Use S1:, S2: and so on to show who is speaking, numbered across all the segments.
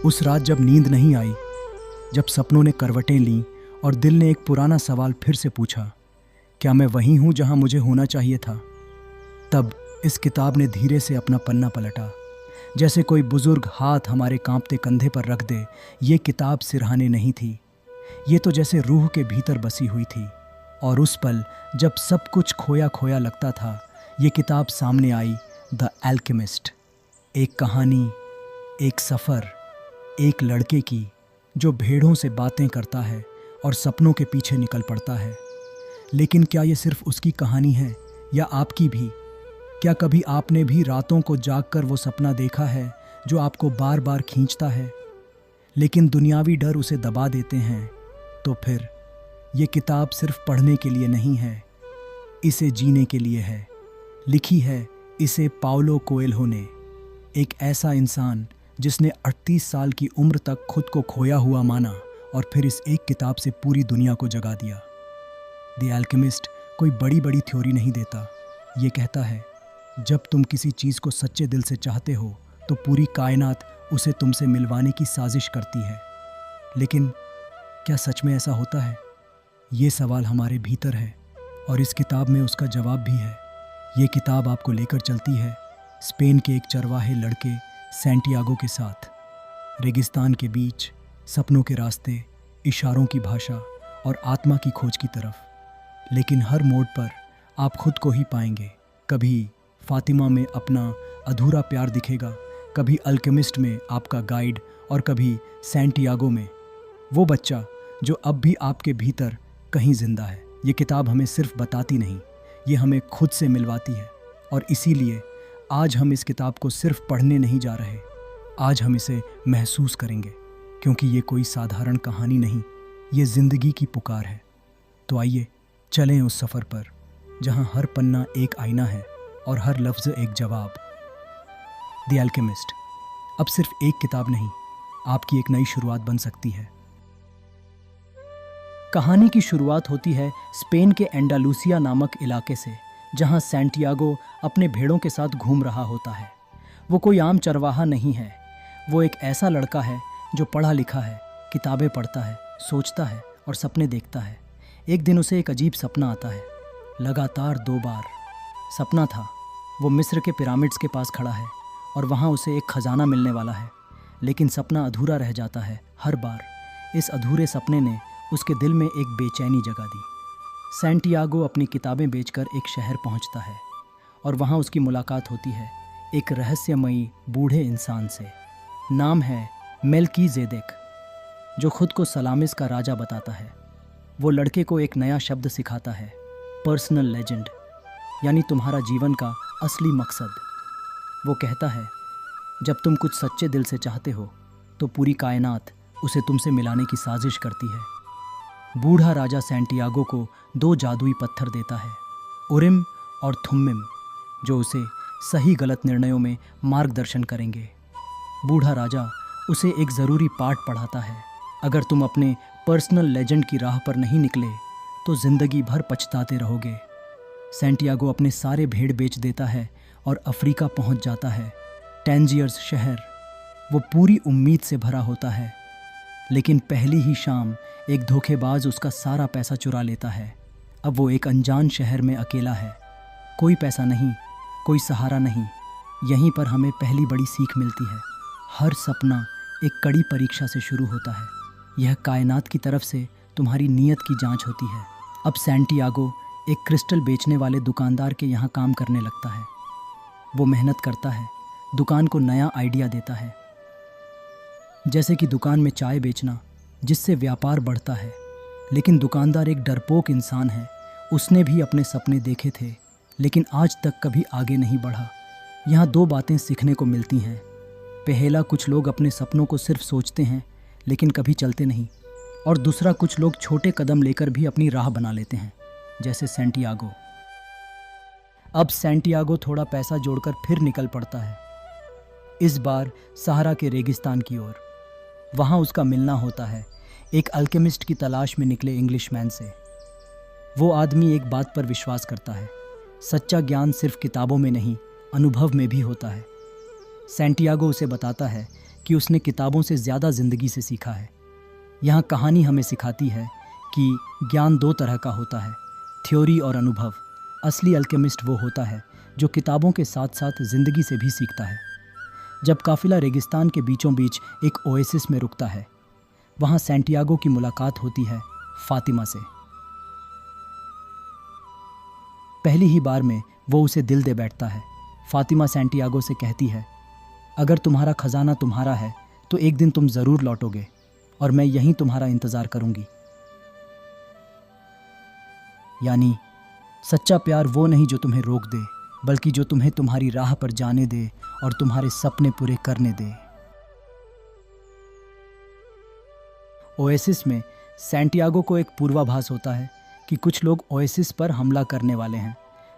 S1: उस रात जब नींद नहीं आई, जब सपनों ने करवटें लीं और दिल ने एक पुराना सवाल फिर से पूछा, क्या मैं वहीं हूँ जहाँ मुझे होना चाहिए था? तब इस किताब ने धीरे से अपना पन्ना पलटा। जैसे कोई बुजुर्ग हाथ हमारे कांपते कंधे पर रख दे। ये किताब सिरहाने नहीं थी, ये तो जैसे रूह के भीतर बसी हुई थी। और उस पल जब सब कुछ खोया खोया लगता था, ये किताब सामने आई, द एल्केमिस्ट। एक कहानी, एक सफ़र, एक लड़के की जो भेड़ों से बातें करता है और सपनों के पीछे निकल पड़ता है। लेकिन क्या ये सिर्फ उसकी कहानी है या आपकी भी? क्या कभी आपने भी रातों को जागकर वो सपना देखा है जो आपको बार बार खींचता है, लेकिन दुनियावी डर उसे दबा देते हैं? तो फिर ये किताब सिर्फ पढ़ने के लिए नहीं है, इसे जीने के लिए है। लिखी है इसे पाउलो कोएल्हो ने, एक ऐसा इंसान जिसने 38 साल की उम्र तक खुद को खोया हुआ माना और फिर इस एक किताब से पूरी दुनिया को जगा दिया। द एल्केमिस्ट कोई बड़ी बड़ी थ्योरी नहीं देता। ये कहता है, जब तुम किसी चीज़ को सच्चे दिल से चाहते हो तो पूरी कायनात उसे तुमसे मिलवाने की साजिश करती है। लेकिन क्या सच में ऐसा होता है? ये सवाल हमारे भीतर है और इस किताब में उसका जवाब भी है। ये किताब आपको लेकर चलती है स्पेन के एक चरवाहे लड़के सैंटियागो के साथ, रेगिस्तान के बीच, सपनों के रास्ते, इशारों की भाषा और आत्मा की खोज की तरफ। लेकिन हर मोड़ पर आप खुद को ही पाएंगे। कभी फातिमा में अपना अधूरा प्यार दिखेगा, कभी अल्केमिस्ट में आपका गाइड और कभी सैंटियागो में वो बच्चा जो अब भी आपके भीतर कहीं जिंदा है। ये किताब हमें सिर्फ बताती नहीं, ये हमें खुद से मिलवाती है। और इसीलिए आज हम इस किताब को सिर्फ पढ़ने नहीं जा रहे, आज हम इसे महसूस करेंगे, क्योंकि ये कोई साधारण कहानी नहीं, ये ज़िंदगी की पुकार है। तो आइए चलें उस सफ़र पर जहाँ हर पन्ना एक आईना है और हर लफ्ज़ एक जवाब। द एल्केमिस्ट अब सिर्फ एक किताब नहीं, आपकी एक नई शुरुआत बन सकती है। कहानी की शुरुआत होती है स्पेन के एंडालुसिया नामक इलाके से, जहां सैंटियागो अपने भेड़ों के साथ घूम रहा होता है। वो कोई आम चरवाहा नहीं है, वो एक ऐसा लड़का है जो पढ़ा लिखा है, किताबें पढ़ता है, सोचता है और सपने देखता है। एक दिन उसे एक अजीब सपना आता है, लगातार 2 बार। सपना था वो मिस्र के पिरामिड्स के पास खड़ा है और वहाँ उसे एक खजाना मिलने वाला है, लेकिन सपना अधूरा रह जाता है हर बार। इस अधूरे सपने ने उसके दिल में एक बेचैनी जगा दी। सैंटियागो अपनी किताबें बेचकर एक शहर पहुँचता है और वहाँ उसकी मुलाकात होती है एक रहस्यमयी बूढ़े इंसान से। नाम है मेल्कीजेदेक, जो खुद को सलामिस का राजा बताता है। वो लड़के को एक नया शब्द सिखाता है, पर्सनल लेजेंड, यानी तुम्हारा जीवन का असली मकसद। वो कहता है, जब तुम कुछ सच्चे दिल से चाहते हो तो पूरी कायनात उसे तुमसे मिलाने की साजिश करती है। बूढ़ा राजा सैंटियागो को 2 जादुई पत्थर देता है, उरिम और थुम्मिम, जो उसे सही गलत निर्णयों में मार्गदर्शन करेंगे। बूढ़ा राजा उसे एक ज़रूरी पाठ पढ़ाता है, अगर तुम अपने पर्सनल लेजेंड की राह पर नहीं निकले तो ज़िंदगी भर पछताते रहोगे। सैंटियागो अपने सारे भेड़ बेच देता है और अफ्रीका पहुंच जाता है। टैंजियर्स शहर वो पूरी उम्मीद से भरा होता है, लेकिन पहली ही शाम एक धोखेबाज उसका सारा पैसा चुरा लेता है। अब वो एक अनजान शहर में अकेला है, कोई पैसा नहीं, कोई सहारा नहीं। यहीं पर हमें पहली बड़ी सीख मिलती है, हर सपना एक कड़ी परीक्षा से शुरू होता है। यह कायनात की तरफ से तुम्हारी नीयत की जांच होती है। अब सैंटियागो एक क्रिस्टल बेचने वाले दुकानदार के यहाँ काम करने लगता है। वो मेहनत करता है, दुकान को नया आइडिया देता है, जैसे कि दुकान में चाय बेचना, जिससे व्यापार बढ़ता है। लेकिन दुकानदार एक डरपोक इंसान है, उसने भी अपने सपने देखे थे लेकिन आज तक कभी आगे नहीं बढ़ा। यहाँ 2 बातें सीखने को मिलती हैं। पहला, कुछ लोग अपने सपनों को सिर्फ सोचते हैं लेकिन कभी चलते नहीं, और दूसरा, कुछ लोग छोटे कदम लेकर भी अपनी राह बना लेते हैं, जैसे सैंटियागो। अब सैंटियागो थोड़ा पैसा जोड़कर फिर निकल पड़ता है, इस बार सहारा के रेगिस्तान की ओर। वहाँ उसका मिलना होता है एक अल्केमिस्ट की तलाश में निकले इंग्लिशमैन से। वो आदमी एक बात पर विश्वास करता है, सच्चा ज्ञान सिर्फ किताबों में नहीं, अनुभव में भी होता है। सैंटियागो उसे बताता है कि उसने किताबों से ज़्यादा ज़िंदगी से सीखा है। यहाँ कहानी हमें सिखाती है कि ज्ञान दो तरह का होता है, थ्योरी और अनुभव। असली अल्केमिस्ट वो होता है जो किताबों के साथ साथ ज़िंदगी से भी सीखता है। जब काफिला रेगिस्तान के बीचों बीच एक ओएसिस में रुकता है, वहाँ सैंटियागो की मुलाकात होती है फातिमा से। पहली ही बार में वो उसे दिल दे बैठता है। फातिमा सैंटियागो से कहती है, अगर तुम्हारा खजाना तुम्हारा है तो एक दिन तुम ज़रूर लौटोगे और मैं यहीं तुम्हारा इंतज़ार करूंगी। यानी सच्चा प्यार वो नहीं जो तुम्हें रोक दे, बल्कि जो तुम्हें तुम्हारी राह पर जाने दे और तुम्हारे सपने पूरे करने दे। ओएसिस में सैंटियागो को एक पूर्वाभास होता है कि कुछ लोग ओएसिस पर हमला करने वाले हैं।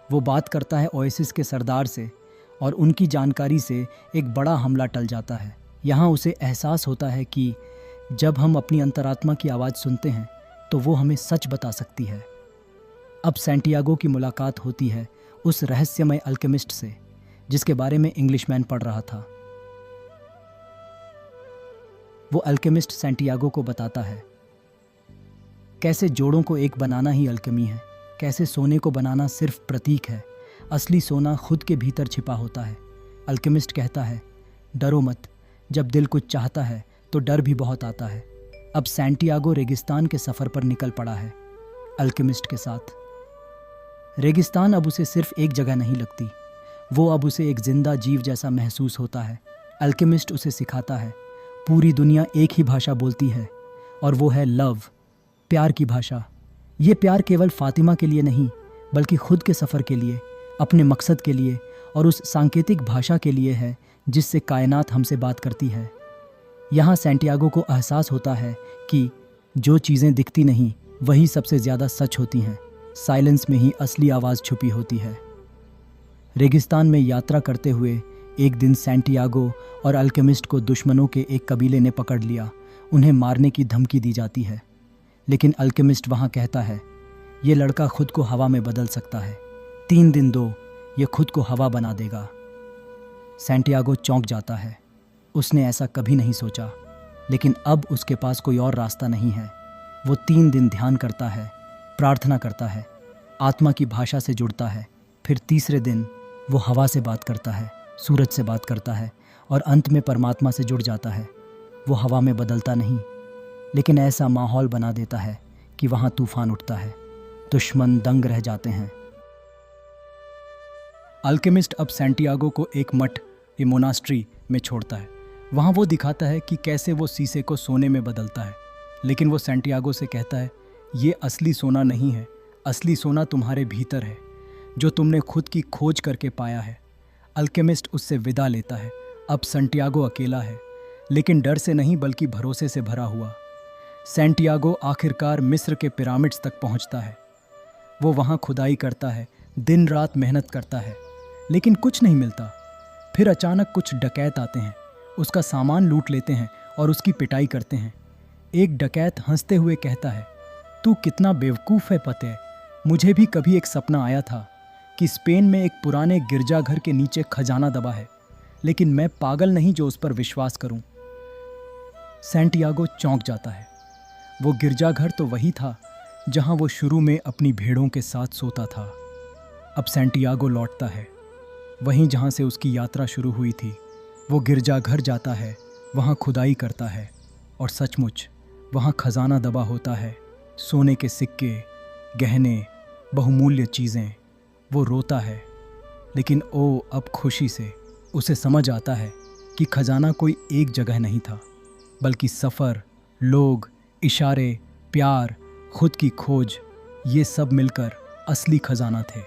S1: वो बात करता है ओएसिस के सरदार से और उनकी जानकारी से एक बड़ा हमला टल जाता है। यहाँ उसे एहसास होता है कि जब हम अपनी अंतरात्मा की आवाज़ सुनते हैं तो वो हमें सच बता सकती है। अब सैंटियागो की मुलाकात होती है उस रहस्यमय अल्केमिस्ट से जिसके बारे में इंग्लिशमैन पढ़ रहा था। वो अल्केमिस्ट सैंटियागो को बताता है कैसे जोड़ों को एक बनाना ही अल्केमी है, कैसे सोने को बनाना सिर्फ प्रतीक है, असली सोना खुद के भीतर छिपा होता है। अल्केमिस्ट कहता है, डरो मत, जब दिल कुछ चाहता है तो डर भी बहुत आता है। अब सैंटियागो रेगिस्तान के सफ़र पर निकल पड़ा है अल्केमिस्ट के साथ। रेगिस्तान अब उसे सिर्फ एक जगह नहीं लगती, वो अब उसे एक जिंदा जीव जैसा महसूस होता है। अल्केमिस्ट उसे सिखाता है पूरी दुनिया एक ही भाषा बोलती है और वो है लव, प्यार की भाषा। ये प्यार केवल फातिमा के लिए नहीं बल्कि खुद के सफ़र के लिए, अपने मकसद के लिए और उस सांकेतिक भाषा के लिए है जिससे कायनात हमसे बात करती है। यहाँ सैंटियागो को एहसास होता है कि जो चीज़ें दिखती नहीं वही सबसे ज़्यादा सच होती हैं। साइलेंस में ही असली आवाज़ छुपी होती है। रेगिस्तान में यात्रा करते हुए एक दिन सैंटियागो और अल्केमिस्ट को दुश्मनों के एक कबीले ने पकड़ लिया। उन्हें मारने की धमकी दी जाती है, लेकिन अल्केमिस्ट वहाँ कहता है ये लड़का खुद को हवा में बदल सकता है, 3 दिन दो, ये खुद को हवा बना देगा। सैंटियागो चौंक जाता है। उसने ऐसा कभी नहीं सोचा, लेकिन अब उसके पास कोई और रास्ता नहीं है। वो 3 दिन ध्यान करता है, प्रार्थना करता है, आत्मा की भाषा से जुड़ता है। फिर तीसरे दिन वो हवा से बात करता है, सूरज से बात करता है और अंत में परमात्मा से जुड़ जाता है। वो हवा में बदलता नहीं, लेकिन ऐसा माहौल बना देता है कि वहाँ तूफान उठता है, दुश्मन दंग रह जाते हैं। अल्केमिस्ट अब सैंटियागो को एक मठ, ये मोनास्ट्री में छोड़ता है। वहाँ वो दिखाता है कि कैसे वो शीशे को सोने में बदलता है। लेकिन वो सैंटियागो से कहता है ये असली सोना नहीं है, असली सोना तुम्हारे भीतर है, जो तुमने खुद की खोज करके पाया है। अल्केमिस्ट उससे विदा लेता है। अब सैंटियागो अकेला है, लेकिन डर से नहीं बल्कि भरोसे से भरा हुआ। सैंटियागो आखिरकार मिस्र के पिरामिड्स तक पहुंचता है। वो वहां खुदाई करता है, दिन रात मेहनत करता है, लेकिन कुछ नहीं मिलता। फिर अचानक कुछ डकैत आते हैं, उसका सामान लूट लेते हैं और उसकी पिटाई करते हैं। एक डकैत हंसते हुए कहता है, तू कितना बेवकूफ़ है पते, मुझे भी कभी एक सपना आया था कि स्पेन में एक पुराने गिरजाघर के नीचे खजाना दबा है, लेकिन मैं पागल नहीं जो उस पर विश्वास करूं। सैंटियागो चौंक जाता है। वो गिरजाघर तो वही था जहां वो शुरू में अपनी भेड़ों के साथ सोता था। अब सैंटियागो लौटता है वहीं जहां से उसकी यात्रा शुरू हुई थी। वो गिरजाघर जाता है, वहां खुदाई करता है और सचमुच वहां खजाना दबा होता है, सोने के सिक्के, गहने, बहुमूल्य चीज़ें। वो रोता है, लेकिन अब खुशी से उसे समझ आता है कि खजाना कोई एक जगह नहीं था, बल्कि सफ़र, लोग, इशारे, प्यार, खुद की खोज, ये सब मिलकर असली खजाना थे।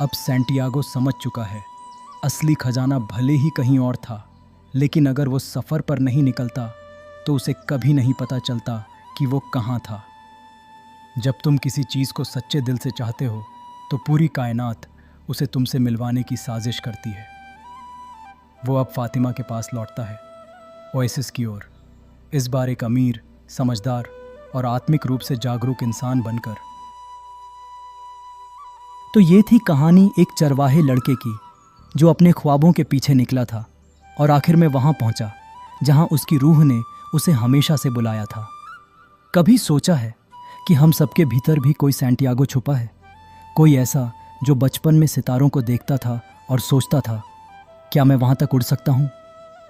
S1: अब सैंटियागो समझ चुका है, असली खजाना भले ही कहीं और था, लेकिन अगर वो सफ़र पर नहीं निकलता तो उसे कभी नहीं पता चलता कि वो कहाँ था। जब तुम किसी चीज़ को सच्चे दिल से चाहते हो तो पूरी कायनात उसे तुमसे मिलवाने की साजिश करती है। वो अब फातिमा के पास लौटता है, ओएसिस की ओर, इस बार एक अमीर, समझदार और आत्मिक रूप से जागरूक इंसान बनकर। तो ये थी कहानी एक चरवाहे लड़के की जो अपने ख्वाबों के पीछे निकला था और आखिर में वहाँ पहुँचा जहां उसकी रूह ने उसे हमेशा से बुलाया था। कभी सोचा है कि हम सबके भीतर भी कोई सैंटियागो छुपा है? कोई ऐसा जो बचपन में सितारों को देखता था और सोचता था, क्या मैं वहां तक उड़ सकता हूं?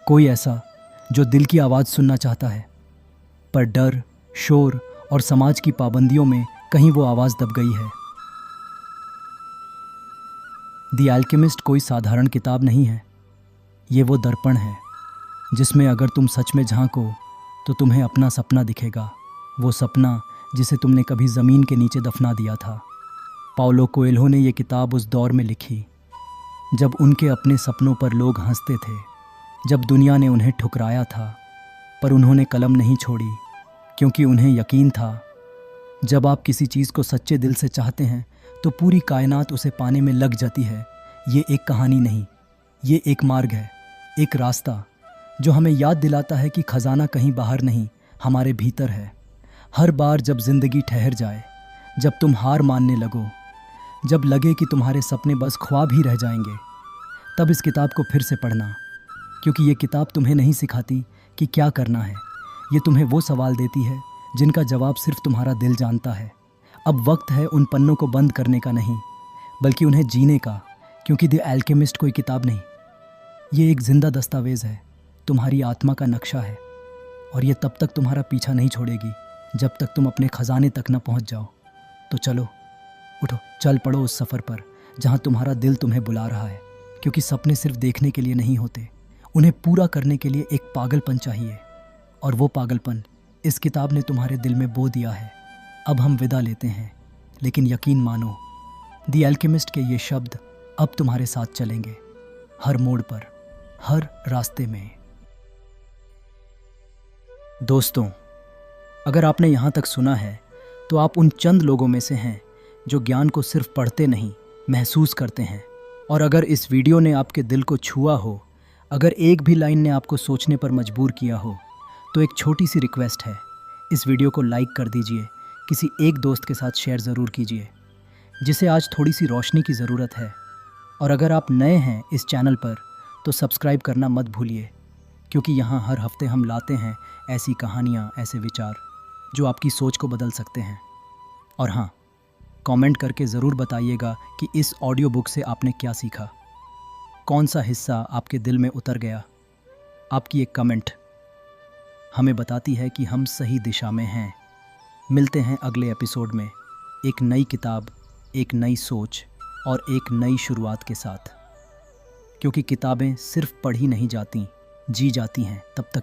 S1: कोई ऐसा जो दिल की आवाज़ सुनना चाहता है, पर डर, शोर और समाज की पाबंदियों में कहीं वो आवाज़ दब गई है। द एल्केमिस्ट कोई साधारण किताब नहीं है। ये वो दर्पण है जिसमें अगर तुम सच में झांको तो तुम्हें अपना सपना दिखेगा, वो सपना जिसे तुमने कभी ज़मीन के नीचे दफना दिया था। पाउलो कोएल्हो ने ये किताब उस दौर में लिखी जब उनके अपने सपनों पर लोग हंसते थे, जब दुनिया ने उन्हें ठुकराया था, पर उन्होंने कलम नहीं छोड़ी क्योंकि उन्हें यकीन था जब आप किसी चीज़ को सच्चे दिल से चाहते हैं तो पूरी कायनात उसे पाने में लग जाती है। ये एक कहानी नहीं, ये एक मार्ग है, एक रास्ता जो हमें याद दिलाता है कि खजाना कहीं बाहर नहीं, हमारे भीतर है। हर बार जब जिंदगी ठहर जाए, जब तुम हार मानने लगो, जब लगे कि तुम्हारे सपने बस ख्वाब ही रह जाएंगे, तब इस किताब को फिर से पढ़ना, क्योंकि ये किताब तुम्हें नहीं सिखाती कि क्या करना है। ये तुम्हें वो सवाल देती है जिनका जवाब सिर्फ तुम्हारा दिल जानता है। अब वक्त है उन पन्नों को बंद करने का नहीं, बल्कि उन्हें जीने का, क्योंकि द एल्केमिस्ट कोई किताब नहीं, ये एक जिंदा दस्तावेज़ है, तुम्हारी आत्मा का नक्शा है, और ये तब तक तुम्हारा पीछा नहीं छोड़ेगी जब तक तुम अपने खजाने तक न पहुंच जाओ। तो चलो, उठो, चल पड़ो उस सफ़र पर जहां तुम्हारा दिल तुम्हें बुला रहा है, क्योंकि सपने सिर्फ देखने के लिए नहीं होते, उन्हें पूरा करने के लिए एक पागलपन चाहिए, और वो पागलपन इस किताब ने तुम्हारे दिल में बो दिया है। अब हम विदा लेते हैं, लेकिन यकीन मानो, द एल्केमिस्ट के ये शब्द अब तुम्हारे साथ चलेंगे, हर मोड़ पर, हर रास्ते में। दोस्तों, अगर आपने यहाँ तक सुना है तो आप उन चंद लोगों में से हैं जो ज्ञान को सिर्फ पढ़ते नहीं, महसूस करते हैं। और अगर इस वीडियो ने आपके दिल को छुआ हो, अगर एक भी लाइन ने आपको सोचने पर मजबूर किया हो, तो एक छोटी सी रिक्वेस्ट है, इस वीडियो को लाइक कर दीजिए, किसी एक दोस्त के साथ शेयर ज़रूर कीजिए जिसे आज थोड़ी सी रोशनी की ज़रूरत है। और अगर आप नए हैं इस चैनल पर तो सब्सक्राइब करना मत भूलिए, क्योंकि यहाँ हर हफ्ते हम लाते हैं ऐसी कहानियाँ, ऐसे विचार जो आपकी सोच को बदल सकते हैं। और हाँ, कमेंट करके ज़रूर बताइएगा कि इस ऑडियो बुक से आपने क्या सीखा, कौन सा हिस्सा आपके दिल में उतर गया। आपकी एक कमेंट हमें बताती है कि हम सही दिशा में हैं। मिलते हैं अगले एपिसोड में एक नई किताब, एक नई सोच और एक नई शुरुआत के साथ, क्योंकि किताबें सिर्फ पढ़ी नहीं जाती, जी जाती हैं। तब तक